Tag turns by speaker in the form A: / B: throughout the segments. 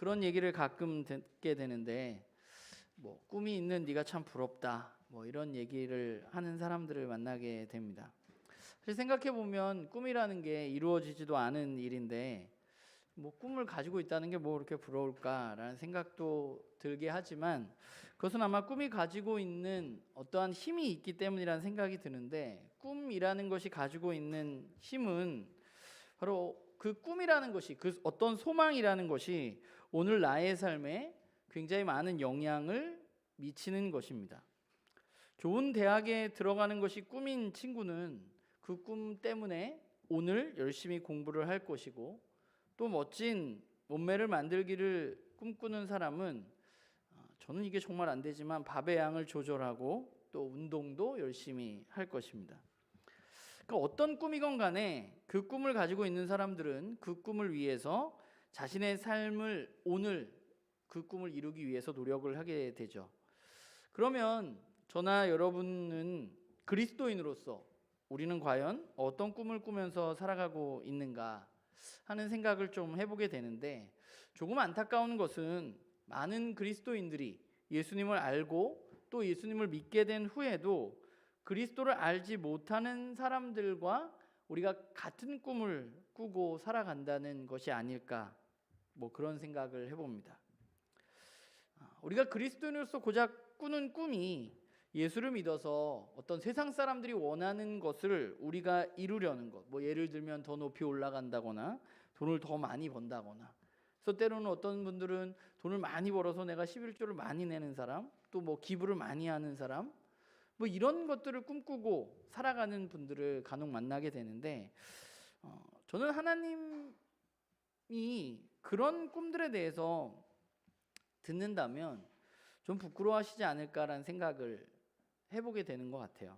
A: 그런 얘기를 가끔 듣게 되는데 뭐 꿈이 있는 네가 참 부럽다 뭐 이런 얘기를 하는 사람들을 만나게 됩니다. 사실 생각해 보면 꿈이라는 게 이루어지지도 않은 일인데 뭐 꿈을 가지고 있다는 게 뭐 그렇게 부러울까라는 생각도 들게 하지만 그것은 아마 꿈이 가지고 있는 어떠한 힘이 있기 때문이라는 생각이 드는데, 꿈이라는 것이 가지고 있는 힘은 바로 그 꿈이라는 것이, 그 어떤 소망이라는 것이 오늘 나의 삶에 굉장히 많은 영향을 미치는 것입니다. 좋은 대학에 들어가는 것이 꿈인 친구는 그 꿈 때문에 오늘 열심히 공부를 할 것이고, 또 멋진 몸매를 만들기를 꿈꾸는 사람은 저는 이게 정말 안 되지만 밥의 양을 조절하고 또 운동도 열심히 할 것입니다. 그러니까 어떤 꿈이건 간에 그 꿈을 가지고 있는 사람들은 그 꿈을 위해서 자신의 삶을 오늘 그 꿈을 이루기 위해서 노력을 하게 되죠. 그러면 저나 여러분은 그리스도인으로서 우리는 과연 어떤 꿈을 꾸면서 살아가고 있는가 하는 생각을 좀 해보게 되는데, 조금 안타까운 것은 많은 그리스도인들이 예수님을 알고 또 예수님을 믿게 된 후에도 그리스도를 알지 못하는 사람들과 우리가 같은 꿈을 꾸고 살아간다는 것이 아닐까, 뭐 그런 생각을 해봅니다. 우리가 그리스도인으로서 고작 꾸는 꿈이 예수를 믿어서 어떤 세상 사람들이 원하는 것을 우리가 이루려는 것, 뭐 예를 들면 더 높이 올라간다거나 돈을 더 많이 번다거나, 그래서 때로는 어떤 분들은 돈을 많이 벌어서 내가 11조를 많이 내는 사람, 또 뭐 기부를 많이 하는 사람, 뭐 이런 것들을 꿈꾸고 살아가는 분들을 간혹 만나게 되는데, 저는 하나님이 그런 꿈들에 대해서 듣는다면 좀 부끄러워하시지 않을까라는 생각을 해보게 되는 것 같아요.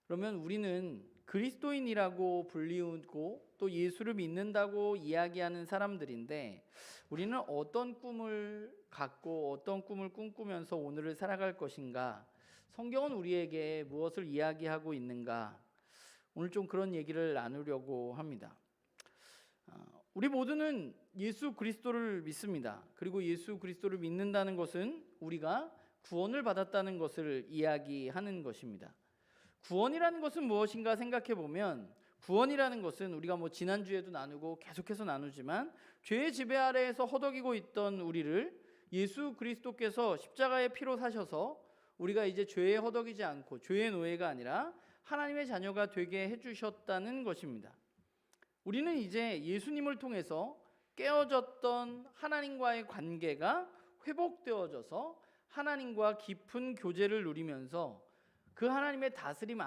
A: 그러면 우리는 그리스도인이라고 불리우고 또 예수를 믿는다고 이야기하는 사람들인데, 우리는 어떤 꿈을 갖고 어떤 꿈을 꿈꾸면서 오늘을 살아갈 것인가, 성경은 우리에게 무엇을 이야기하고 있는가, 오늘 좀 그런 얘기를 나누려고 합니다. 우리 모두는 예수 그리스도를 믿습니다. 그리고 예수 그리스도를 믿는다는 것은 우리가 구원을 받았다는 것을 이야기하는 것입니다. 구원이라는 것은 무엇인가 생각해 보면, 구원이라는 것은 우리가 뭐 지난주에도 나누고 계속해서 나누지만, 죄의 지배 아래에서 허덕이고 있던 우리를 예수 그리스도께서 십자가의 피로 사셔서 우리가 이제 죄에 허덕이지 않고 죄의 노예가 아니라 하나님의 자녀가 되게 해주셨다는 것입니다. 우리는 이제 예수님을 통해서 깨어졌던 하나님과의 관계가 회복되어져서 하나님과 깊은 교제를 누리면서 그 하나님의 다스림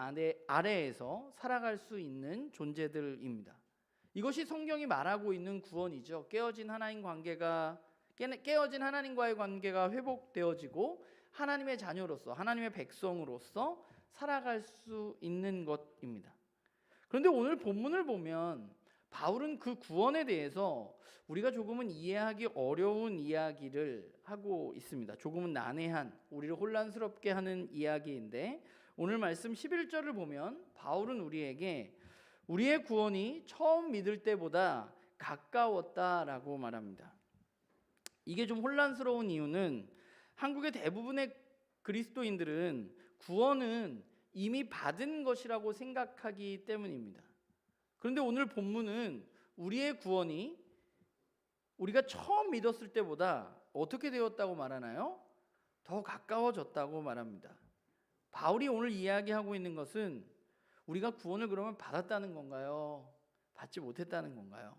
A: 아래에서 살아갈 수 있는 존재들입니다. 이것이 성경이 말하고 있는 구원이죠. 깨어진 하나님과의 관계가 회복되어지고 하나님의 자녀로서, 하나님의 백성으로서 살아갈 수 있는 것입니다. 그런데 오늘 본문을 보면 바울은 그 구원에 대해서 우리가 조금은 이해하기 어려운 이야기를 하고 있습니다. 조금은 난해한, 우리를 혼란스럽게 하는 이야기인데, 오늘 말씀 11절을 보면 바울은 우리에게 우리의 구원이 처음 믿을 때보다 가까웠다라고 말합니다. 이게 좀 혼란스러운 이유는 한국의 대부분의 그리스도인들은 구원은 이미 받은 것이라고 생각하기 때문입니다. 그런데 오늘 본문은 우리의 구원이 우리가 처음 믿었을 때보다 어떻게 되었다고 말하나요? 더 가까워졌다고 말합니다. 바울이 오늘 이야기하고 있는 것은 우리가 구원을 그러면 받았다는 건가요? 받지 못했다는 건가요?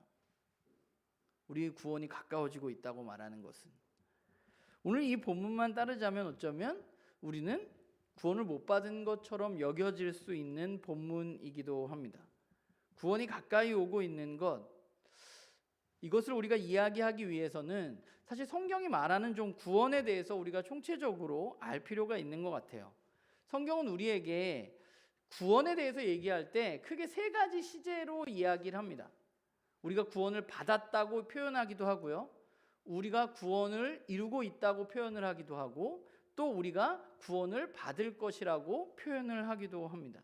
A: 우리의 구원이 가까워지고 있다고 말하는 것은, 오늘 이 본문만 따르자면 어쩌면 우리는 구원을 못 받은 것처럼 여겨질 수 있는 본문이기도 합니다. 구원이 가까이 오고 있는 것, 이것을 우리가 이야기하기 위해서는 사실 성경이 말하는 좀 구원에 대해서 우리가 총체적으로 알 필요가 있는 것 같아요. 성경은 우리에게 구원에 대해서 얘기할 때 크게 세 가지 시제로 이야기를 합니다. 우리가 구원을 받았다고 표현하기도 하고요, 우리가 구원을 이루고 있다고 표현을 하기도 하고, 또 우리가 구원을 받을 것이라고 표현을 하기도 합니다.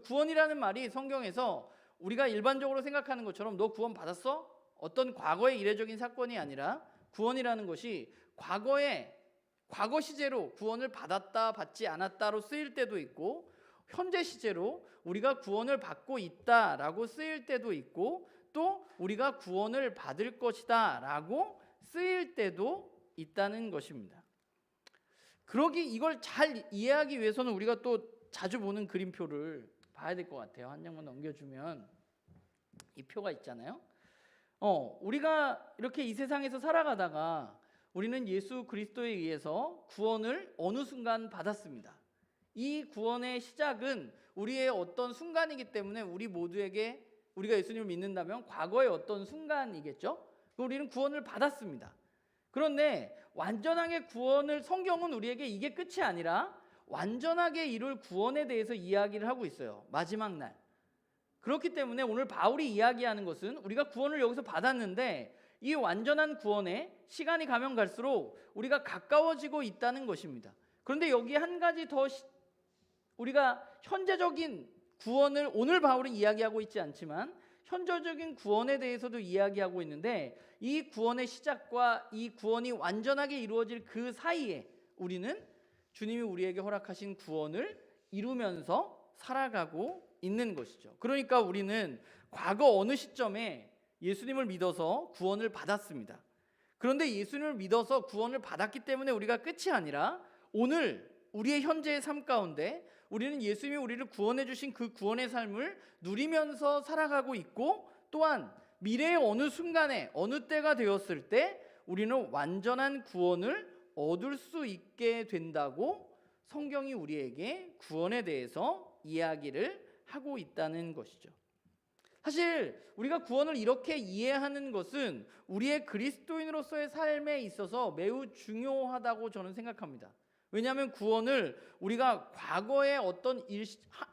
A: 구원이라는 말이 성경에서 우리가 일반적으로 생각하는 것처럼 너 구원 받았어? 어떤 과거의 이례적인 사건이 아니라 구원이라는 것이 과거 시제로 구원을 받았다 받지 않았다로 쓰일 때도 있고, 현재 시제로 우리가 구원을 받고 있다라고 쓰일 때도 있고, 또 우리가 구원을 받을 것이다라고 쓰일 때도 있다는 것입니다. 이걸 잘 이해하기 위해서는 우리가 또 자주 보는 그림표를 봐야 될 것 같아요. 한 장만 넘겨주면 이 표가 있잖아요. 우리가 이렇게 이 세상에서 살아가다가 우리는 예수 그리스도에 의해서 구원을 어느 순간 받았습니다. 이 구원의 시작은 우리의 어떤 순간이기 때문에 우리 모두에게, 우리가 예수님을 믿는다면 과거의 어떤 순간이겠죠. 우리는 구원을 받았습니다. 그런데 완전하게 구원을, 성경은 우리에게 이게 끝이 아니라 완전하게 이룰 구원에 대해서 이야기를 하고 있어요. 마지막 날. 그렇기 때문에 오늘 바울이 이야기하는 것은 우리가 구원을 여기서 받았는데 이 완전한 구원에 시간이 가면 갈수록 우리가 가까워지고 있다는 것입니다. 그런데 여기 한 가지 더 우리가 현재적인 구원을 오늘 바울은 이야기하고 있지 않지만 현재적인 구원에 대해서도 이야기하고 있는데, 이 구원의 시작과 이 구원이 완전하게 이루어질 그 사이에 우리는 주님이 우리에게 허락하신 구원을 이루면서 살아가고 있는 것이죠. 그러니까 우리는 과거 어느 시점에 예수님을 믿어서 구원을 받았습니다. 그런데 예수님을 믿어서 구원을 받았기 때문에 우리가 끝이 아니라 오늘 우리의 현재의 삶 가운데 우리는 예수님이 우리를 구원해 주신 그 구원의 삶을 누리면서 살아가고 있고, 또한 미래의 어느 순간에 어느 때가 되었을 때 우리는 완전한 구원을 얻을 수 있게 된다고 성경이 우리에게 구원에 대해서 이야기를 하고 있다는 것이죠. 사실 우리가 구원을 이렇게 이해하는 것은 우리의 그리스도인으로서의 삶에 있어서 매우 중요하다고 저는 생각합니다. 왜냐하면 구원을 우리가 과거의 어떤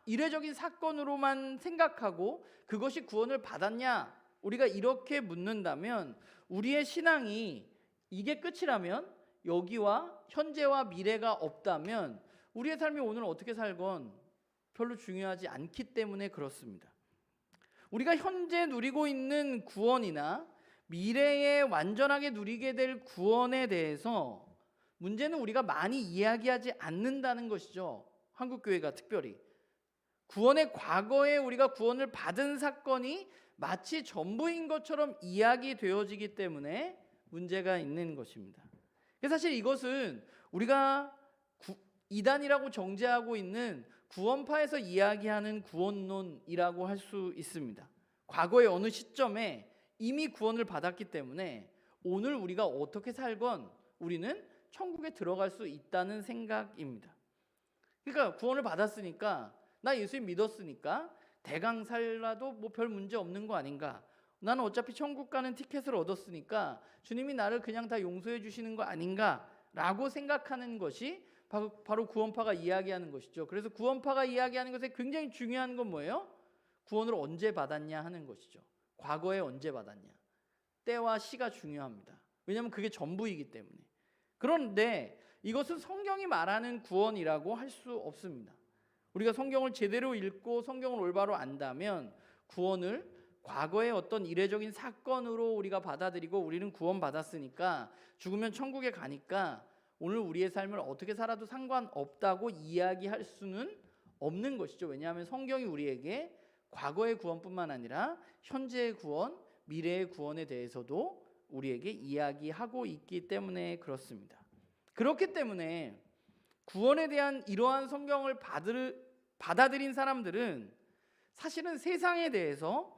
A: 이례적인 사건으로만 생각하고 그것이 구원을 받았냐, 우리가 이렇게 묻는다면 우리의 신앙이 이게 끝이라면, 여기와 현재와 미래가 없다면 우리의 삶이 오늘 어떻게 살건 별로 중요하지 않기 때문에 그렇습니다. 우리가 현재 누리고 있는 구원이나 미래에 완전하게 누리게 될 구원에 대해서 문제는 우리가 많이 이야기하지 않는다는 것이죠. 한국교회가 특별히 구원의 과거에 우리가 구원을 받은 사건이 마치 전부인 것처럼 이야기되어지기 때문에 문제가 있는 것입니다. 사실 이것은 우리가 이단이라고 정죄하고 있는 구원파에서 이야기하는 구원론이라고 할 수 있습니다. 과거의 어느 시점에 이미 구원을 받았기 때문에 오늘 우리가 어떻게 살건 우리는 천국에 들어갈 수 있다는 생각입니다. 그러니까 구원을 받았으니까, 나 예수님 믿었으니까 대강 살라도 뭐 별 문제 없는 거 아닌가, 나는 어차피 천국 가는 티켓을 얻었으니까 주님이 나를 그냥 다 용서해 주시는 거 아닌가 라고 생각하는 것이 바로 구원파가 이야기하는 것이죠. 그래서 구원파가 이야기하는 것에 굉장히 중요한 건 뭐예요? 구원을 언제 받았냐 하는 것이죠. 과거에 언제 받았냐, 때와 시가 중요합니다. 왜냐하면 그게 전부이기 때문에. 그런데 이것은 성경이 말하는 구원이라고 할 수 없습니다. 우리가 성경을 제대로 읽고 성경을 올바로 안다면 구원을 과거의 어떤 이례적인 사건으로 우리가 받아들이고, 우리는 구원받았으니까 죽으면 천국에 가니까 오늘 우리의 삶을 어떻게 살아도 상관없다고 이야기할 수는 없는 것이죠. 왜냐하면 성경이 우리에게 과거의 구원뿐만 아니라 현재의 구원, 미래의 구원에 대해서도 우리에게 이야기하고 있기 때문에 그렇습니다. 그렇기 때문에 구원에 대한 이러한 성경을 받아들인 사람들은 사실은 세상에 대해서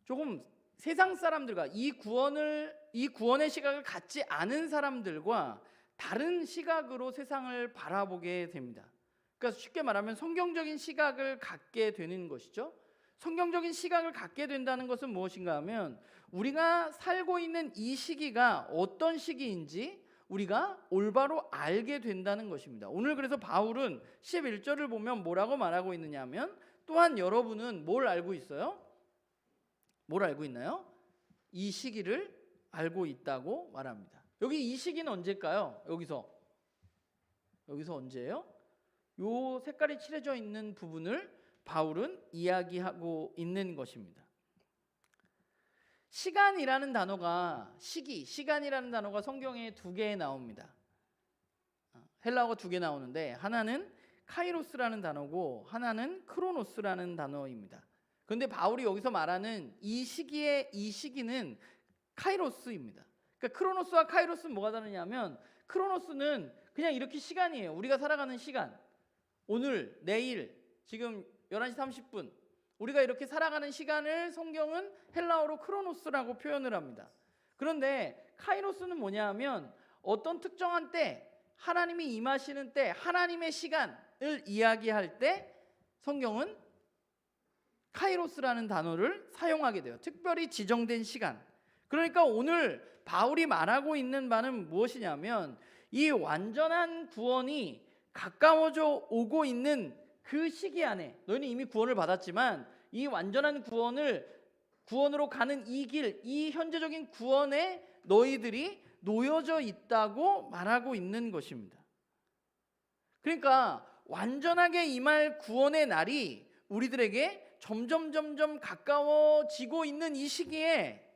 A: 조금 세상 사람들과 이 구원의 시각을 갖지 않은 사람들과 다른 시각으로 세상을 바라보게 됩니다. 그러니까 쉽게 말하면 성경적인 시각을 갖게 되는 것이죠. 성경적인 시각을 갖게 된다는 것은 무엇인가 하면 우리가 살고 있는 이 시기가 어떤 시기인지 우리가 올바로 알게 된다는 것입니다. 오늘 그래서 바울은 11절을 보면 뭐라고 말하고 있느냐 하면, 또한 여러분은 뭘 알고 있어요? 뭘 알고 있나요? 이 시기를 알고 있다고 말합니다. 여기 이 시기는 언제일까요? 여기서 언제예요? 요 색깔이 칠해져 있는 부분을 바울은 이야기하고 있는 것입니다. 시간이라는 단어가 시간이라는 단어가 성경에 2개 나옵니다. 헬라어가 2개 나오는데 하나는 카이로스라는 단어고 하나는 크로노스라는 단어입니다. 그런데 바울이 여기서 말하는 이 시기는 카이로스입니다. 그러니까 크로노스와 카이로스는 뭐가 다르냐면 크로노스는 그냥 이렇게 시간이에요. 우리가 살아가는 시간. 오늘, 내일, 지금 11시 30분 우리가 이렇게 살아가는 시간을 성경은 헬라어로 크로노스라고 표현을 합니다. 그런데 카이로스는 뭐냐 하면 어떤 특정한 때, 하나님이 임하시는 때, 하나님의 시간을 이야기할 때 성경은 카이로스라는 단어를 사용하게 돼요. 특별히 지정된 시간. 그러니까 오늘 바울이 말하고 있는 바는 무엇이냐면 이 완전한 구원이 가까워져 오고 있는 그 시기 안에 너희는 이미 구원을 받았지만 이 완전한 구원으로 가는 이 길, 이 현재적인 구원에 너희들이 놓여져 있다고 말하고 있는 것입니다. 그러니까 완전하게 임할 구원의 날이 우리들에게 점점 가까워지고 있는 이 시기에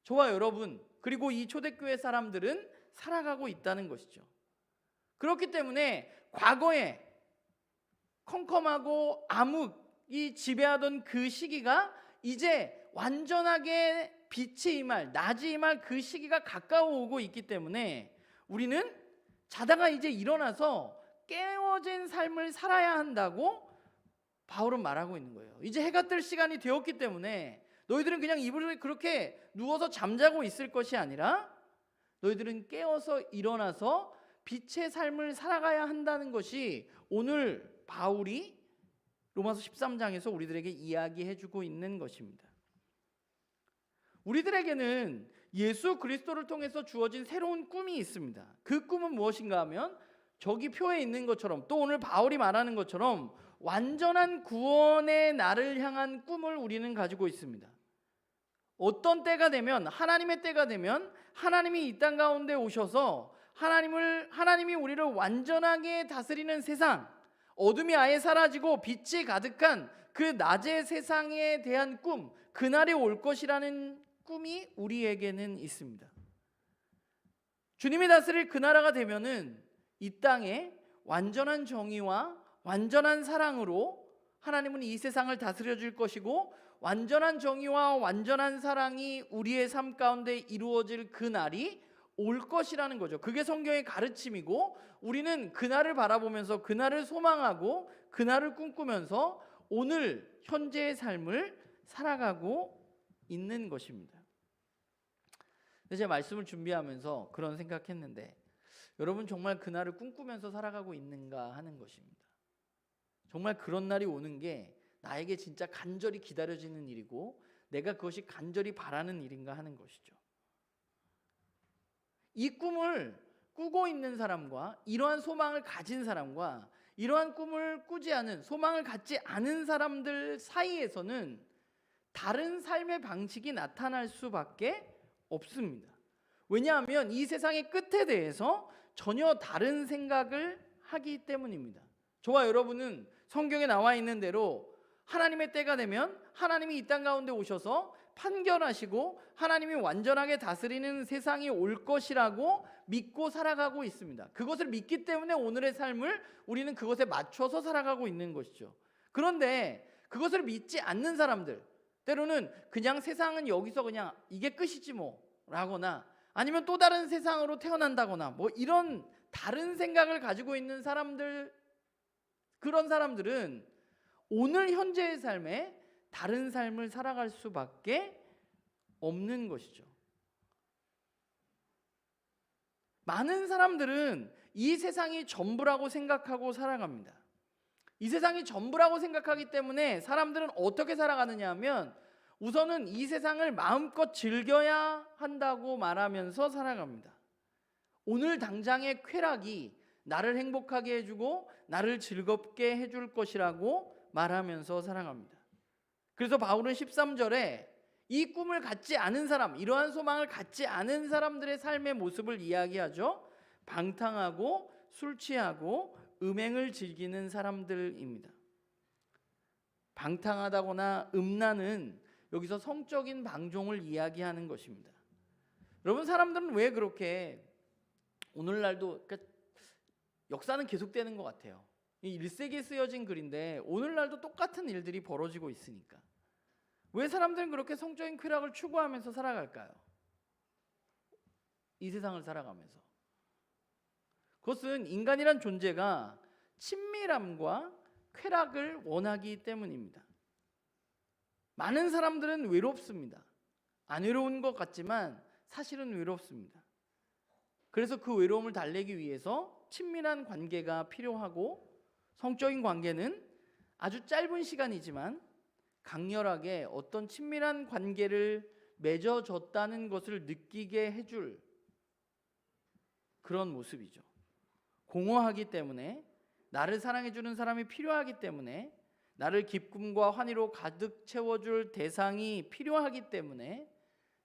A: 저와 여러분 그리고 이 초대교회 사람들은 살아가고 있다는 것이죠. 그렇기 때문에 과거에 컴컴하고 암흑이 지배하던 그 시기가 이제 완전하게 빛이 임할, 낮이 임할 그 시기가 가까워 오고 있기 때문에 우리는 자다가 이제 일어나서 깨어진 삶을 살아야 한다고 바울은 말하고 있는 거예요. 이제 해가 뜰 시간이 되었기 때문에 너희들은 그냥 이불을 그렇게 누워서 잠자고 있을 것이 아니라 너희들은 깨어서 일어나서 빛의 삶을 살아가야 한다는 것이 오늘 바울이 로마서 13장에서 우리들에게 이야기해주고 있는 것입니다. 우리들에게는 예수 그리스도를 통해서 주어진 새로운 꿈이 있습니다. 그 꿈은 무엇인가 하면 저기 표에 있는 것처럼 또 오늘 바울이 말하는 것처럼 완전한 구원의 날을 향한 꿈을 우리는 가지고 있습니다. 어떤 때가 되면 하나님의 때가 되면 하나님이 이 땅 가운데 오셔서 하나님이 우리를 완전하게 다스리는 세상, 어둠이 아예 사라지고 빛이 가득한 그 낮의 세상에 대한 꿈, 그날이 올 것이라는 꿈이 우리에게는 있습니다. 주님이 다스릴 그 나라가 되면은 이 땅에 완전한 정의와 완전한 사랑으로 하나님은 이 세상을 다스려 줄 것이고 완전한 정의와 완전한 사랑이 우리의 삶 가운데 이루어질 그 날이 올 것이라는 거죠. 그게 성경의 가르침이고 우리는 그날을 바라보면서 그날을 소망하고 그날을 꿈꾸면서 오늘 현재의 삶을 살아가고 있는 것입니다. 제가 말씀을 준비하면서 그런 생각했는데 여러분 정말 그날을 꿈꾸면서 살아가고 있는가 하는 것입니다. 정말 그런 날이 오는 게 나에게 진짜 간절히 기다려지는 일이고 내가 그것이 간절히 바라는 일인가 하는 것이죠. 이 꿈을 꾸고 있는 사람과 이러한 소망을 가진 사람과 이러한 꿈을 꾸지 않은 소망을 갖지 않은 사람들 사이에서는 다른 삶의 방식이 나타날 수밖에 없습니다. 왜냐하면 이 세상의 끝에 대해서 전혀 다른 생각을 하기 때문입니다. 저와 여러분은 성경에 나와 있는 대로 하나님의 때가 되면 하나님이 이 땅 가운데 오셔서 판결하시고 하나님이 완전하게 다스리는 세상이 올 것이라고 믿고 살아가고 있습니다. 그것을 믿기 때문에 오늘의 삶을 우리는 그것에 맞춰서 살아가고 있는 것이죠. 그런데 그것을 믿지 않는 사람들, 때로는 그냥 세상은 여기서 그냥 이게 끝이지 뭐 라거나 아니면 또 다른 세상으로 태어난다거나 뭐 이런 다른 생각을 가지고 있는 사람들, 그런 사람들은 오늘 현재의 삶에 다른 삶을 살아갈 수밖에 없는 것이죠. 많은 사람들은 이 세상이 전부라고 생각하고 살아갑니다. 이 세상이 전부라고 생각하기 때문에 사람들은 어떻게 살아가느냐 하면 우선은 이 세상을 마음껏 즐겨야 한다고 말하면서 살아갑니다. 오늘 당장의 쾌락이 나를 행복하게 해주고 나를 즐겁게 해줄 것이라고 말하면서 살아갑니다. 그래서 바울은 13절에 이 꿈을 갖지 않은 사람, 이러한 소망을 갖지 않은 사람들의 삶의 모습을 이야기하죠. 방탕하고 술 취하고 음행을 즐기는 사람들입니다. 방탕하다거나 음란은 여기서 성적인 방종을 이야기하는 것입니다. 여러분, 사람들은 왜 그렇게 오늘날도, 그러니까 역사는 계속되는 것 같아요. 이 1세기에 쓰여진 글인데 오늘날도 똑같은 일들이 벌어지고 있으니까 왜 사람들은 그렇게 성적인 쾌락을 추구하면서 살아갈까요? 이 세상을 살아가면서. 그것은 인간이란 존재가 친밀함과 쾌락을 원하기 때문입니다. 많은 사람들은 외롭습니다. 안 외로운 것 같지만 사실은 외롭습니다. 그래서 그 외로움을 달래기 위해서 친밀한 관계가 필요하고, 성적인 관계는 아주 짧은 시간이지만 강렬하게 어떤 친밀한 관계를 맺어졌다는 것을 느끼게 해줄 그런 모습이죠. 공허하기 때문에, 나를 사랑해주는 사람이 필요하기 때문에, 나를 기쁨과 환희로 가득 채워줄 대상이 필요하기 때문에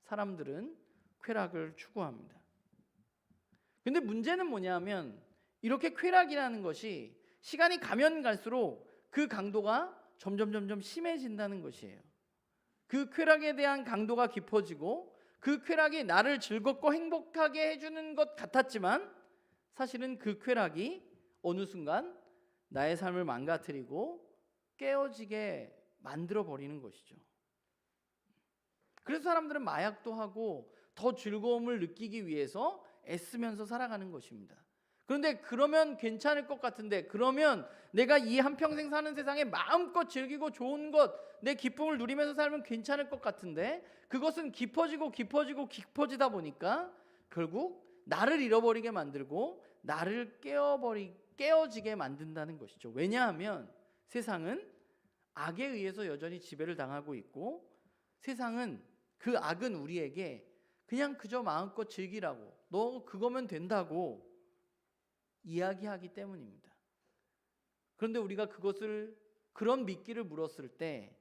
A: 사람들은 쾌락을 추구합니다. 근데 문제는 뭐냐면, 이렇게 쾌락이라는 것이 시간이 가면 갈수록 그 강도가 점점 심해진다는 것이에요. 그 쾌락에 대한 강도가 깊어지고, 그 쾌락이 나를 즐겁고 행복하게 해주는 것 같았지만 사실은 그 쾌락이 어느 순간 나의 삶을 망가뜨리고 깨어지게 만들어 버리는 것이죠. 그래서 사람들은 마약도 하고 더 즐거움을 느끼기 위해서 애쓰면서 살아가는 것입니다. 그런데 그러면 괜찮을 것 같은데, 그러면 내가 이 한평생 사는 세상에 마음껏 즐기고 좋은 것, 내 기쁨을 누리면서 살면 괜찮을 것 같은데, 그것은 깊어지다 보니까 결국 나를 잃어버리게 만들고 나를 깨어지게 만든다는 것이죠. 왜냐하면 세상은 악에 의해서 여전히 지배를 당하고 있고, 세상은 그 악은 우리에게 그냥 그저 마음껏 즐기라고, 너 그거면 된다고 이야기하기 때문입니다. 그런데 우리가 그런 미끼를 물었을 때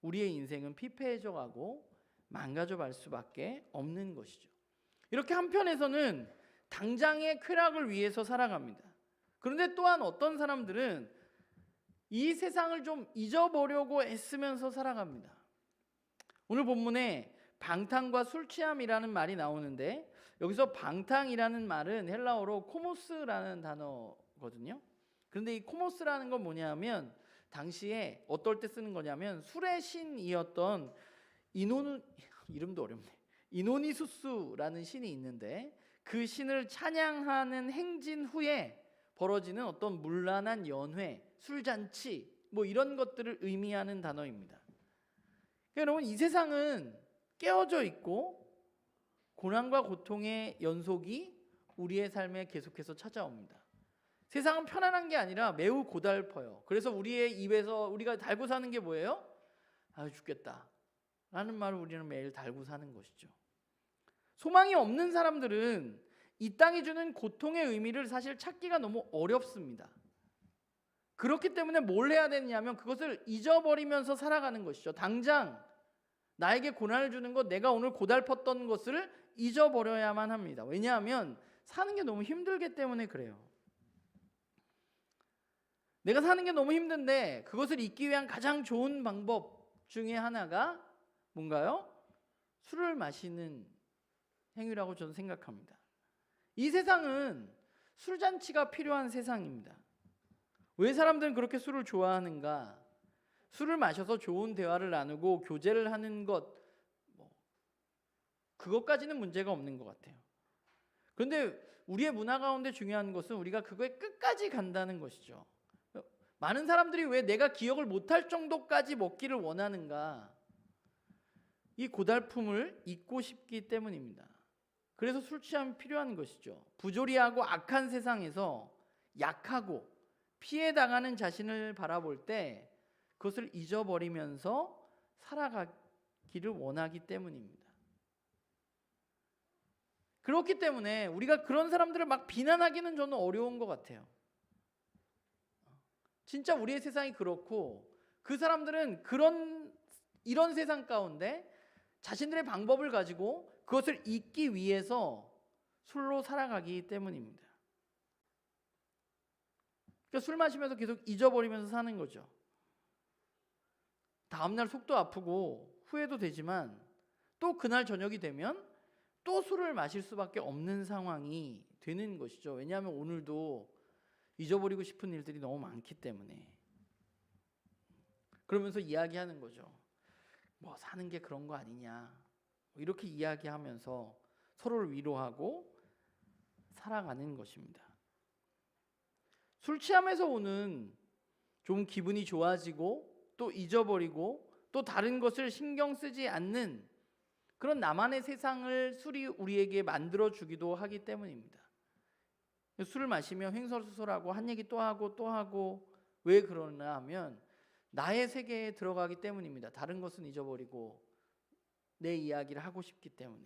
A: 우리의 인생은 피폐해져 가고 망가져 갈 수밖에 없는 것이죠. 이렇게 한편에서는 당장의 쾌락을 위해서 살아갑니다. 그런데 또한 어떤 사람들은 이 세상을 좀 잊어보려고 애쓰면서 살아갑니다. 오늘 본문에 방탕과 술 취함이라는 말이 나오는데, 여기서 방탕이라는 말은 헬라어로 코모스라는 단어거든요. 그런데 이 코모스라는 건 뭐냐면, 당시에 어떨 때 쓰는 거냐면, 술의 신이었던 이름도 어렵네. 이노니수스라는 신이 있는데, 그 신을 찬양하는 행진 후에 벌어지는 어떤 문란한 연회, 술잔치, 뭐 이런 것들을 의미하는 단어입니다. 그러니까 여러분, 이 세상은 깨어져 있고 고난과 고통의 연속이 우리의 삶에 계속해서 찾아옵니다. 세상은 편안한 게 아니라 매우 고달퍼요. 그래서 우리의 입에서 우리가 달고 사는 게 뭐예요? 아, 죽겠다 라는 말을 우리는 매일 달고 사는 것이죠. 소망이 없는 사람들은 이 땅이 주는 고통의 의미를 사실 찾기가 너무 어렵습니다. 그렇기 때문에 뭘 해야 되냐면 그것을 잊어버리면서 살아가는 것이죠. 당장 나에게 고난을 주는 것, 내가 오늘 고달펐던 것을 잊어버려야만 합니다. 왜냐하면 사는 게 너무 힘들기 때문에 그래요. 내가 사는 게 너무 힘든데 그것을 잊기 위한 가장 좋은 방법 중에 하나가 뭔가요? 술을 마시는 행위라고 저는 생각합니다. 이 세상은 술잔치가 필요한 세상입니다. 왜 사람들은 그렇게 술을 좋아하는가? 술을 마셔서 좋은 대화를 나누고 교제를 하는 것, 그것까지는 문제가 없는 것 같아요. 그런데 우리의 문화 가운데 중요한 것은 우리가 그거에 끝까지 간다는 것이죠. 많은 사람들이 왜 내가 기억을 못할 정도까지 먹기를 원하는가? 이 고달픔을 잊고 싶기 때문입니다. 그래서 술 취함이 필요한 것이죠. 부조리하고 악한 세상에서 약하고 피해당하는 자신을 바라볼 때 그것을 잊어버리면서 살아가기를 원하기 때문입니다. 그렇기 때문에 우리가 그런 사람들을 막 비난하기는 저는 어려운 것 같아요. 진짜 우리의 세상이 그렇고, 그 사람들은 이런 세상 가운데 자신들의 방법을 가지고 그것을 잊기 위해서 술로 살아가기 때문입니다. 그러니까 술 마시면서 계속 잊어버리면서 사는 거죠. 다음날 속도 아프고 후회도 되지만 또 그날 저녁이 되면 또 술을 마실 수밖에 없는 상황이 되는 것이죠. 왜냐하면 오늘도 잊어버리고 싶은 일들이 너무 많기 때문에. 그러면서 이야기하는 거죠. 뭐 사는 게 그런 거 아니냐, 이렇게 이야기하면서 서로를 위로하고 살아가는 것입니다. 술 취함에서 오는 좀 기분이 좋아지고 또 잊어버리고 또 다른 것을 신경 쓰지 않는 그런 나만의 세상을 술이 우리에게 만들어주기도 하기 때문입니다. 술을 마시면 횡설수설하고 한 얘기 또 하고 또 하고, 왜 그러나 하면 나의 세계에 들어가기 때문입니다. 다른 것은 잊어버리고 내 이야기를 하고 싶기 때문에.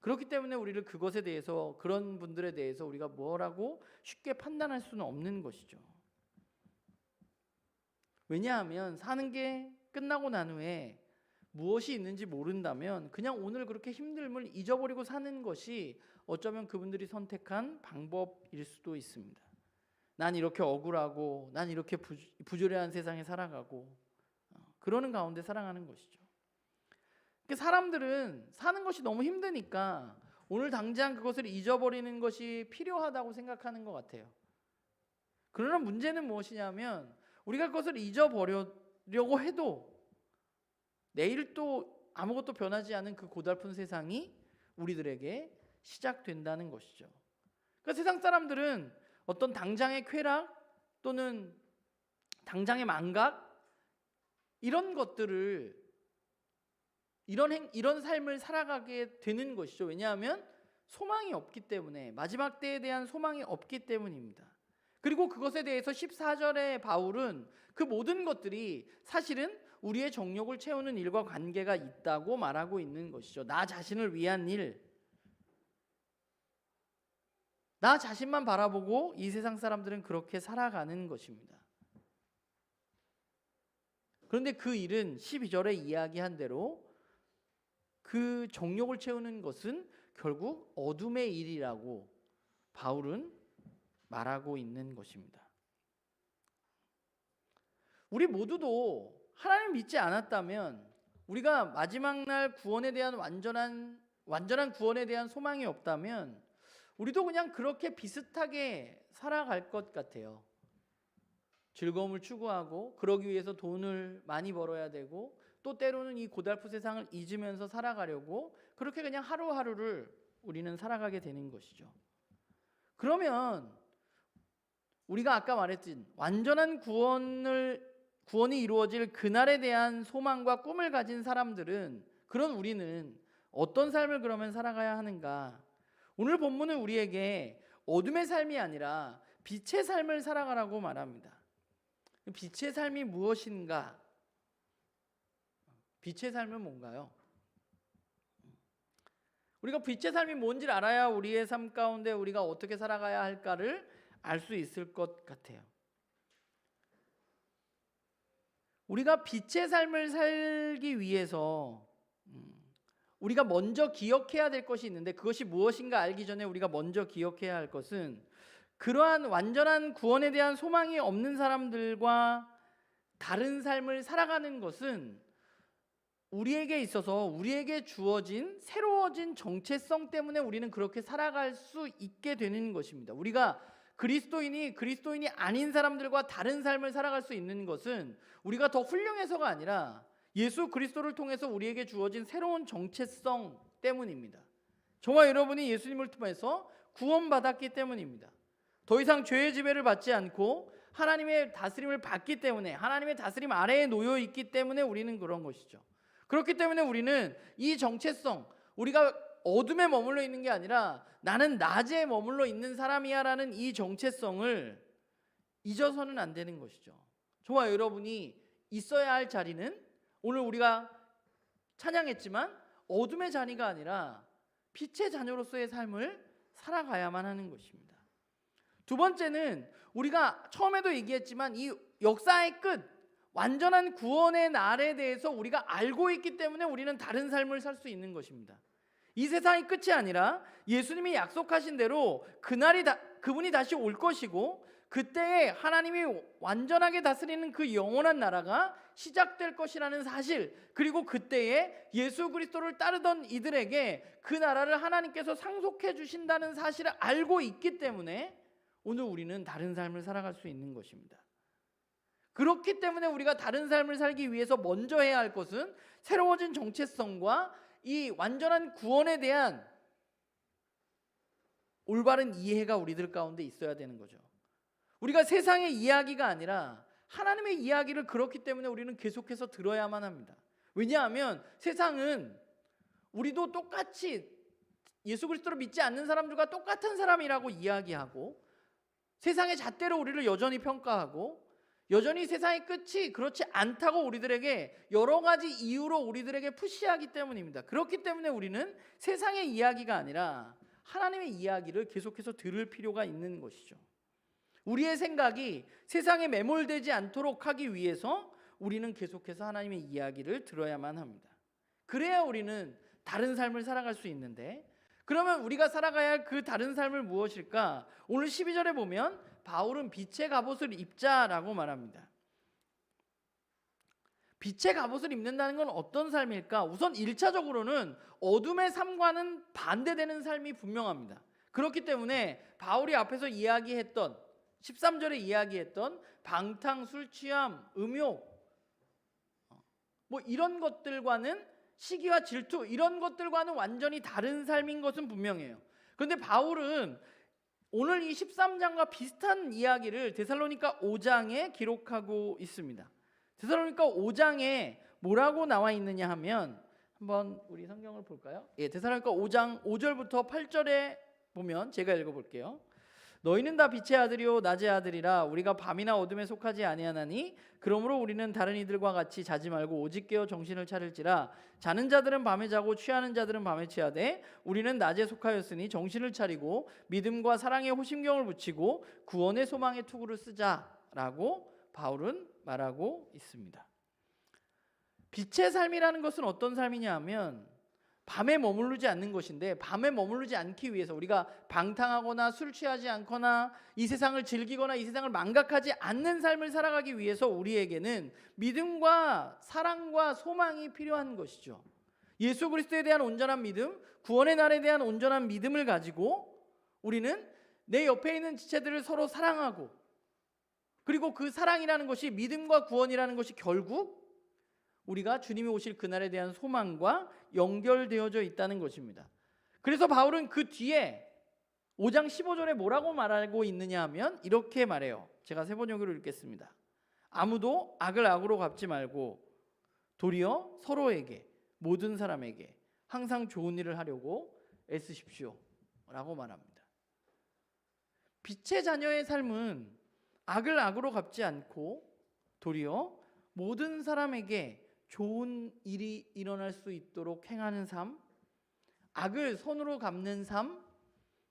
A: 그렇기 때문에 우리를 그것에 대해서, 그런 분들에 대해서 우리가 뭐라고 쉽게 판단할 수는 없는 것이죠. 왜냐하면 사는 게 끝나고 난 후에 무엇이 있는지 모른다면 그냥 오늘 그렇게 힘듦을 잊어버리고 사는 것이 어쩌면 그분들이 선택한 방법일 수도 있습니다. 난 이렇게 억울하고 난 이렇게 부조리한 세상에 살아가고 그러는 가운데 살아가는 것이죠. 사람들은 사는 것이 너무 힘드니까 오늘 당장 그것을 잊어버리는 것이 필요하다고 생각하는 것 같아요. 그러나 문제는 무엇이냐면 우리가 그것을 잊어버리려고 해도 내일 또 아무것도 변하지 않은 그 고달픈 세상이 우리들에게 시작된다는 것이죠. 그러니까 세상 사람들은 어떤 당장의 쾌락 또는 당장의 망각, 이런 것들을, 이런 삶을 살아가게 되는 것이죠. 왜냐하면 소망이 없기 때문에, 마지막 때에 대한 소망이 없기 때문입니다. 그리고 그것에 대해서 14절의 바울은 그 모든 것들이 사실은 우리의 정욕을 채우는 일과 관계가 있다고 말하고 있는 것이죠. 나 자신을 위한 일, 나 자신만 바라보고 이 세상 사람들은 그렇게 살아가는 것입니다. 그런데 그 일은 12절에 이야기한 대로 그 정욕을 채우는 것은 결국 어둠의 일이라고 바울은 말하고 있는 것입니다. 우리 모두도 하나님 믿지 않았다면, 우리가 마지막 날 구원에 대한 완전한 구원에 대한 소망이 없다면 우리도 그냥 그렇게 비슷하게 살아갈 것 같아요. 즐거움을 추구하고 그러기 위해서 돈을 많이 벌어야 되고 또 때로는 이 고달픈 세상을 잊으면서 살아가려고 그렇게 그냥 하루하루를 우리는 살아가게 되는 것이죠. 그러면 우리가 아까 말했던 완전한 구원이 이루어질 그날에 대한 소망과 꿈을 가진 사람들은, 그런 우리는 어떤 삶을 그러면 살아가야 하는가? 오늘 본문은 우리에게 어둠의 삶이 아니라 빛의 삶을 살아가라고 말합니다. 빛의 삶이 무엇인가? 빛의 삶은 뭔가요? 우리가 빛의 삶이 뭔지를 알아야 우리의 삶 가운데 우리가 어떻게 살아가야 할까를 알 수 있을 것 같아요. 우리가 빛의 삶을 살기 위해서 우리가 먼저 기억해야 될 것이 있는데, 그것이 무엇인가 알기 전에 우리가 먼저 기억해야 할 것은, 그러한 완전한 구원에 대한 소망이 없는 사람들과 다른 삶을 살아가는 것은 우리에게 있어서 우리에게 주어진 새로워진 정체성 때문에 우리는 그렇게 살아갈 수 있게 되는 것입니다. 우리가 그리스도인이 아닌 사람들과 다른 삶을 살아갈 수 있는 것은 우리가 더 훌륭해서가 아니라 예수 그리스도를 통해서 우리에게 주어진 새로운 정체성 때문입니다. 저와 여러분이 예수님을 통해서 구원받았기 때문입니다. 더 이상 죄의 지배를 받지 않고 하나님의 다스림을 받기 때문에, 하나님의 다스림 아래에 놓여 있기 때문에 우리는 그런 것이죠. 그렇기 때문에 우리는 이 정체성, 우리가 어둠에 머물러 있는 게 아니라 나는 낮에 머물러 있는 사람이야 라는 이 정체성을 잊어서는 안 되는 것이죠. 저와 여러분이 있어야 할 자리는 오늘 우리가 찬양했지만 어둠의 자녀가 아니라 빛의 자녀로서의 삶을 살아가야만 하는 것입니다. 두 번째는 우리가 처음에도 얘기했지만 이 역사의 끝, 완전한 구원의 날에 대해서 우리가 알고 있기 때문에 우리는 다른 삶을 살 수 있는 것입니다. 이 세상이 끝이 아니라 예수님이 약속하신 대로 그분이 다시 올 것이고 그때에 하나님이 완전하게 다스리는 그 영원한 나라가 시작될 것이라는 사실, 그리고 그때에 예수 그리스도를 따르던 이들에게 그 나라를 하나님께서 상속해 주신다는 사실을 알고 있기 때문에 오늘 우리는 다른 삶을 살아갈 수 있는 것입니다. 그렇기 때문에 우리가 다른 삶을 살기 위해서 먼저 해야 할 것은 새로워진 정체성과 이 완전한 구원에 대한 올바른 이해가 우리들 가운데 있어야 되는 거죠. 우리가 세상의 이야기가 아니라 하나님의 이야기를 그렇기 때문에 우리는 계속해서 들어야만 합니다. 왜냐하면 세상은 우리도 똑같이 예수 그리스도를 믿지 않는 사람들과 똑같은 사람이라고 이야기하고 세상의 잣대로 우리를 여전히 평가하고 여전히 세상의 끝이 그렇지 않다고 우리들에게 여러 가지 이유로 우리들에게 푸시하기 때문입니다. 그렇기 때문에 우리는 세상의 이야기가 아니라 하나님의 이야기를 계속해서 들을 필요가 있는 것이죠. 우리의 생각이 세상에 매몰되지 않도록 하기 위해서 우리는 계속해서 하나님의 이야기를 들어야만 합니다. 그래야 우리는 다른 삶을 살아갈 수 있는데, 그러면 우리가 살아가야 할 그 다른 삶을 무엇일까? 오늘 12절에 보면 바울은 빛의 갑옷을 입자라고 말합니다. 빛의 갑옷을 입는다는 건 어떤 삶일까? 우선 1차적으로는 어둠의 삶과는 반대되는 삶이 분명합니다. 그렇기 때문에 바울이 앞에서 이야기했던 13절에 이야기했던 방탕, 술 취함, 음욕 뭐 이런 것들과는, 시기와 질투 이런 것들과는 완전히 다른 삶인 것은 분명해요. 그런데 바울은 오늘 이 13장과 비슷한 이야기를 데살로니가 5장에 기록하고 있습니다. 데살로니가 5장에 뭐라고 나와 있느냐 하면 한번 우리 성경을 볼까요? 데살로니가 5장 5절부터 8절에 보면 제가 읽어볼게요. 너희는 다 빛의 아들이요 낮의 아들이라 우리가 밤이나 어둠에 속하지 아니하나니 그러므로 우리는 다른 이들과 같이 자지 말고 오직 깨어 정신을 차릴지라. 자는 자들은 밤에 자고 취하는 자들은 밤에 취하되 우리는 낮에 속하였으니 정신을 차리고 믿음과 사랑에 호심경을 붙이고 구원의 소망의 투구를 쓰자라고 바울은 말하고 있습니다. 빛의 삶이라는 것은 어떤 삶이냐 하면 밤에 머무르지 않는 것인데, 밤에 머무르지 않기 위해서 우리가 방탕하거나 술 취하지 않거나 이 세상을 즐기거나 이 세상을 망각하지 않는 삶을 살아가기 위해서 우리에게는 믿음과 사랑과 소망이 필요한 것이죠. 예수 그리스도에 대한 온전한 믿음, 구원의 날에 대한 온전한 믿음을 가지고 우리는 내 옆에 있는 지체들을 서로 사랑하고, 그리고 그 사랑이라는 것이, 믿음과 구원이라는 것이 결국 우리가 주님이 오실 그날에 대한 소망과 연결되어져 있다는 것입니다. 그래서 바울은 그 뒤에 5장 15절에 뭐라고 말하고 있느냐 하면 이렇게 말해요. 제가 세 번역으로 읽겠습니다. 아무도 악을 악으로 갚지 말고 도리어 서로에게, 모든 사람에게 항상 좋은 일을 하려고 애쓰십시오 라고 말합니다. 빛의 자녀의 삶은 악을 악으로 갚지 않고 도리어 모든 사람에게 좋은 일이 일어날 수 있도록 행하는 삶, 악을 선으로 갚는 삶,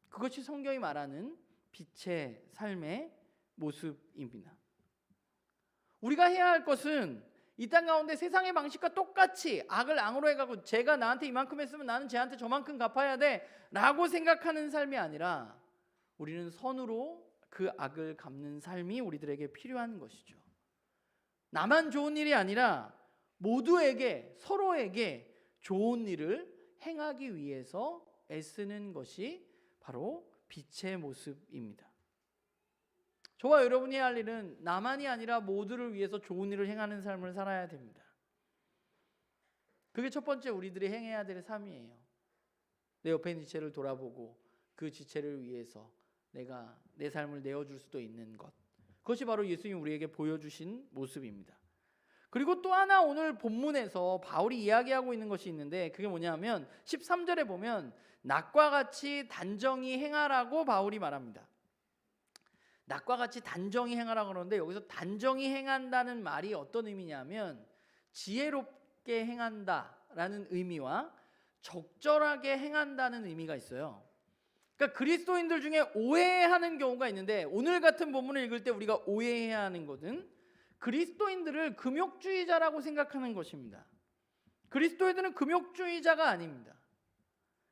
A: 그것이 성경이 말하는 빛의 삶의 모습입니다. 우리가 해야 할 것은 이 땅 가운데 세상의 방식과 똑같이 악을 악으로 해가고 쟤가 나한테 이만큼 했으면 나는 쟤한테 저만큼 갚아야 돼 라고 생각하는 삶이 아니라 우리는 선으로 그 악을 갚는 삶이 우리들에게 필요한 것이죠. 나만 좋은 일이 아니라 모두에게, 서로에게 좋은 일을 행하기 위해서 애쓰는 것이 바로 빛의 모습입니다. 저와 여러분이 할 일은 나만이 아니라 모두를 위해서 좋은 일을 행하는 삶을 살아야 됩니다. 그게 첫 번째 우리들이 행해야 될 삶이에요. 내 옆에 있는 지체를 돌아보고 그 지체를 위해서 내가 내 삶을 내어줄 수도 있는 것, 그것이 바로 예수님이 우리에게 보여주신 모습입니다. 그리고 또 하나 오늘 본문에서 바울이 이야기하고 있는 것이 있는데, 그게 뭐냐면 13절에 보면 낮과 같이 단정히 행하라고 바울이 말합니다. 낮과 같이 단정히 행하라고 그러는데, 여기서 단정히 행한다는 말이 어떤 의미냐면 지혜롭게 행한다라는 의미와 적절하게 행한다는 의미가 있어요. 그러니까 그리스도인들 중에 오해하는 경우가 있는데, 오늘 같은 본문을 읽을 때 우리가 오해해야 하는 것은 그리스도인들을 금욕주의자라고 생각하는 것입니다. 그리스도인들은 금욕주의자가 아닙니다.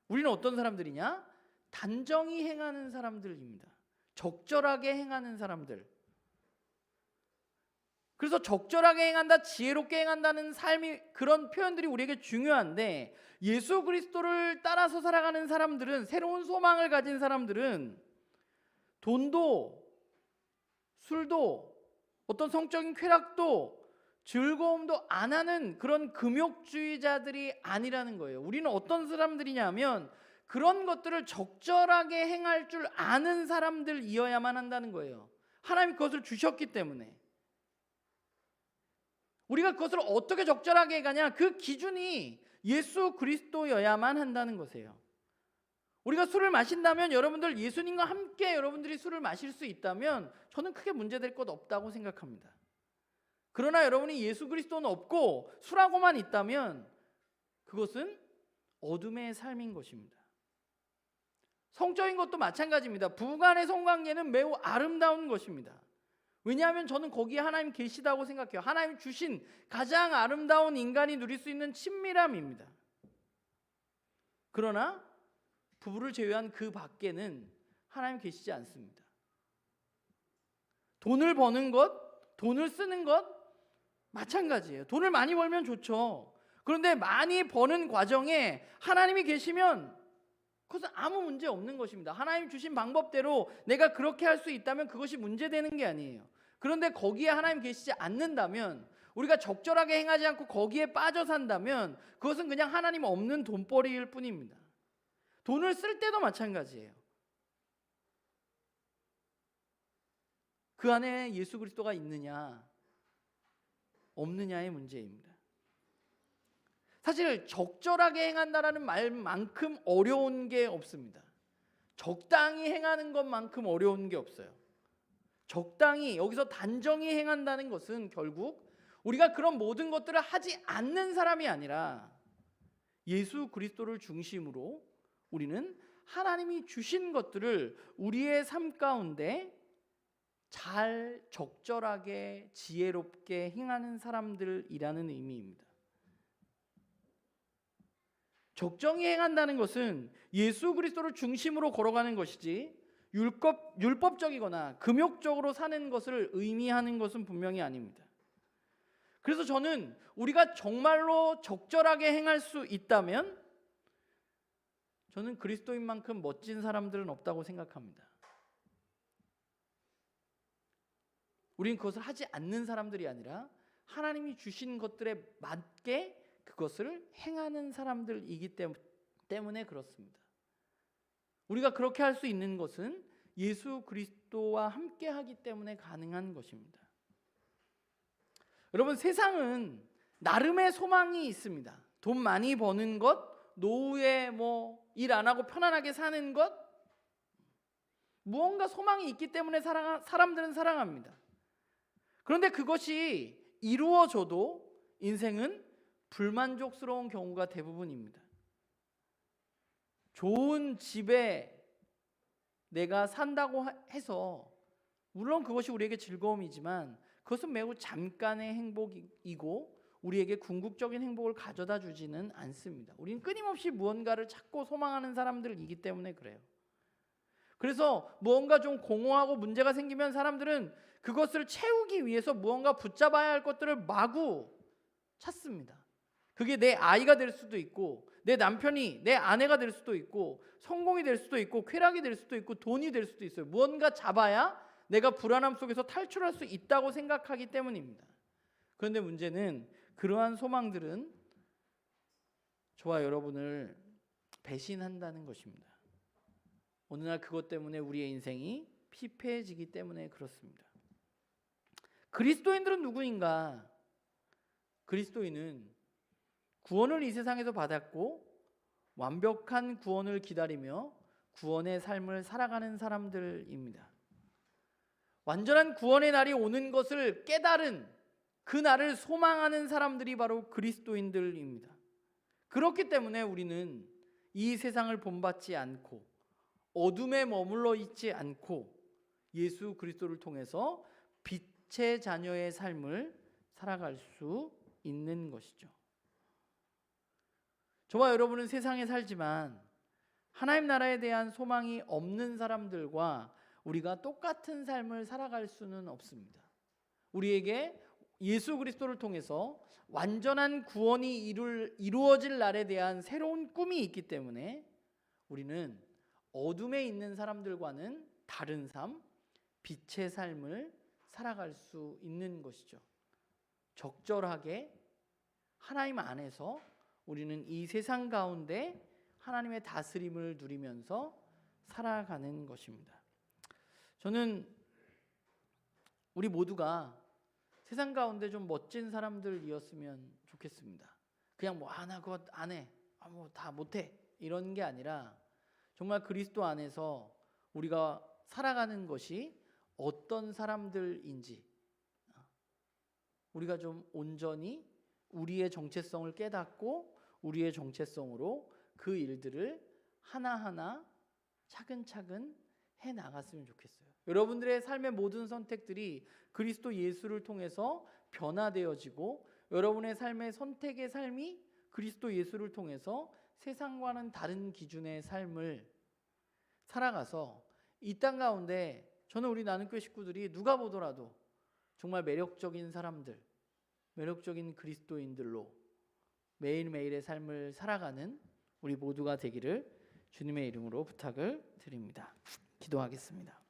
A: 우리는 어떤 사람들이냐? 단정히 행하는 사람들입니다. 적절하게 행하는 사람들. 그래서 적절하게 행한다, 지혜롭게 행한다는 삶이, 그런 표현들이 우리에게 중요한데, 예수 그리스도를 따라서 살아가는 사람들은, 새로운 소망을 가진 사람들은 돈도 술도 어떤 성적인 쾌락도 즐거움도 안 하는 그런 금욕주의자들이 아니라는 거예요. 우리는 어떤 사람들이냐면 그런 것들을 적절하게 행할 줄 아는 사람들이어야만 한다는 거예요. 하나님이 그것을 주셨기 때문에. 우리가 그것을 어떻게 적절하게 가냐, 그 기준이 예수 그리스도여야만 한다는 것이에요. 우리가 술을 마신다면, 여러분들 예수님과 함께 여러분들이 술을 마실 수 있다면 저는 크게 문제될 것 없다고 생각합니다. 그러나 여러분이 예수 그리스도는 없고 술하고만 있다면 그것은 어둠의 삶인 것입니다. 성적인 것도 마찬가지입니다. 부부간의 성관계는 매우 아름다운 것입니다. 왜냐하면 저는 거기에 하나님 계시다고 생각해요. 하나님 주신 가장 아름다운 인간이 누릴 수 있는 친밀함입니다. 그러나 부부를 제외한 그 밖에는 하나님 계시지 않습니다. 돈을 버는 것, 돈을 쓰는 것 마찬가지예요. 돈을 많이 벌면 좋죠. 그런데 많이 버는 과정에 하나님이 계시면 그것은 아무 문제 없는 것입니다. 하나님 주신 방법대로 내가 그렇게 할 수 있다면 그것이 문제되는 게 아니에요. 그런데 거기에 하나님 계시지 않는다면, 우리가 적절하게 행하지 않고 거기에 빠져 산다면 그것은 그냥 하나님 없는 돈벌이일 뿐입니다. 돈을 쓸 때도 마찬가지예요. 그 안에 예수 그리스도가 있느냐 없느냐의 문제입니다. 사실 적절하게 행한다라는 말만큼 어려운 게 없습니다. 적당히 행하는 것만큼 어려운 게 없어요. 적당히, 여기서 단정히 행한다는 것은 결국 우리가 그런 모든 것들을 하지 않는 사람이 아니라 예수 그리스도를 중심으로 우리는 하나님이 주신 것들을 우리의 삶 가운데 잘, 적절하게, 지혜롭게 행하는 사람들이라는 의미입니다. 적정히 행한다는 것은 예수 그리스도를 중심으로 걸어가는 것이지 율법적이거나 금욕적으로 사는 것을 의미하는 것은 분명히 아닙니다. 그래서 저는 우리가 정말로 적절하게 행할 수 있다면 저는 그리스도인만큼 멋진 사람들은 없다고 생각합니다. 우리는 그것을 하지 않는 사람들이 아니라 하나님이 주신 것들에 맞게 그것을 행하는 사람들이기 때문에 그렇습니다. 우리가 그렇게 할 수 있는 것은 예수 그리스도와 함께 하기 때문에 가능한 것입니다. 여러분, 세상은 나름의 소망이 있습니다. 돈 많이 버는 것, 노후에 일 안 하고 편안하게 사는 것, 무언가 소망이 있기 때문에 사람들은 사랑합니다. 그런데 그것이 이루어져도 인생은 불만족스러운 경우가 대부분입니다. 좋은 집에 내가 산다고 해서 물론 그것이 우리에게 즐거움이지만 그것은 매우 잠깐의 행복이고 우리에게 궁극적인 행복을 가져다 주지는 않습니다. 우리는 끊임없이 무언가를 찾고 소망하는 사람들이기 때문에 그래요. 그래서 무언가 좀 공허하고 문제가 생기면 사람들은 그것을 채우기 위해서 무언가 붙잡아야 할 것들을 마구 찾습니다. 그게 내 아이가 될 수도 있고, 내 남편이, 내 아내가 될 수도 있고, 성공이 될 수도 있고, 쾌락이 될 수도 있고, 돈이 될 수도 있어요. 무언가 잡아야 내가 불안함 속에서 탈출할 수 있다고 생각하기 때문입니다. 그런데 문제는 그러한 소망들은 저와 여러분을 배신한다는 것입니다. 어느 날 그것 때문에 우리의 인생이 피폐해지기 때문에 그렇습니다. 그리스도인들은 누구인가? 그리스도인은 구원을 이 세상에서 받았고 완벽한 구원을 기다리며 구원의 삶을 살아가는 사람들입니다. 완전한 구원의 날이 오는 것을 깨달은 그 날을 소망하는 사람들이 바로 그리스도인들입니다. 그렇기 때문에 우리는 이 세상을 본받지 않고 어둠에 머물러 있지 않고 예수 그리스도를 통해서 빛의 자녀의 삶을 살아갈 수 있는 것이죠. 저와 여러분은 세상에 살지만 하나님 나라에 대한 소망이 없는 사람들과 우리가 똑같은 삶을 살아갈 수는 없습니다. 우리에게 예수 그리스도를 통해서 완전한 구원이 이루어질 날에 대한 새로운 꿈이 있기 때문에 우리는 어둠에 있는 사람들과는 다른 삶, 빛의 삶을 살아갈 수 있는 것이죠. 적절하게 하나님 안에서 우리는 이 세상 가운데 하나님의 다스림을 누리면서 살아가는 것입니다. 저는 우리 모두가 세상 가운데 좀 멋진 사람들이었으면 좋겠습니다. 그냥 나 그거 안 해, 다 못해 이런 게 아니라 정말 그리스도 안에서 우리가 살아가는 것이 어떤 사람들인지 우리가 좀 온전히 우리의 정체성을 깨닫고 우리의 정체성으로 그 일들을 하나하나 차근차근 해 나갔으면 좋겠어요. 여러분들의 삶의 모든 선택들이 그리스도 예수를 통해서 변화되어지고 여러분의 삶의 선택의 삶이 그리스도 예수를 통해서 세상과는 다른 기준의 삶을 살아가서 이 땅 가운데 저는 우리 나눔교회 식구들이 누가 보더라도 정말 매력적인 사람들, 매력적인 그리스도인들로 매일매일의 삶을 살아가는 우리 모두가 되기를 주님의 이름으로 부탁을 드립니다. 기도하겠습니다.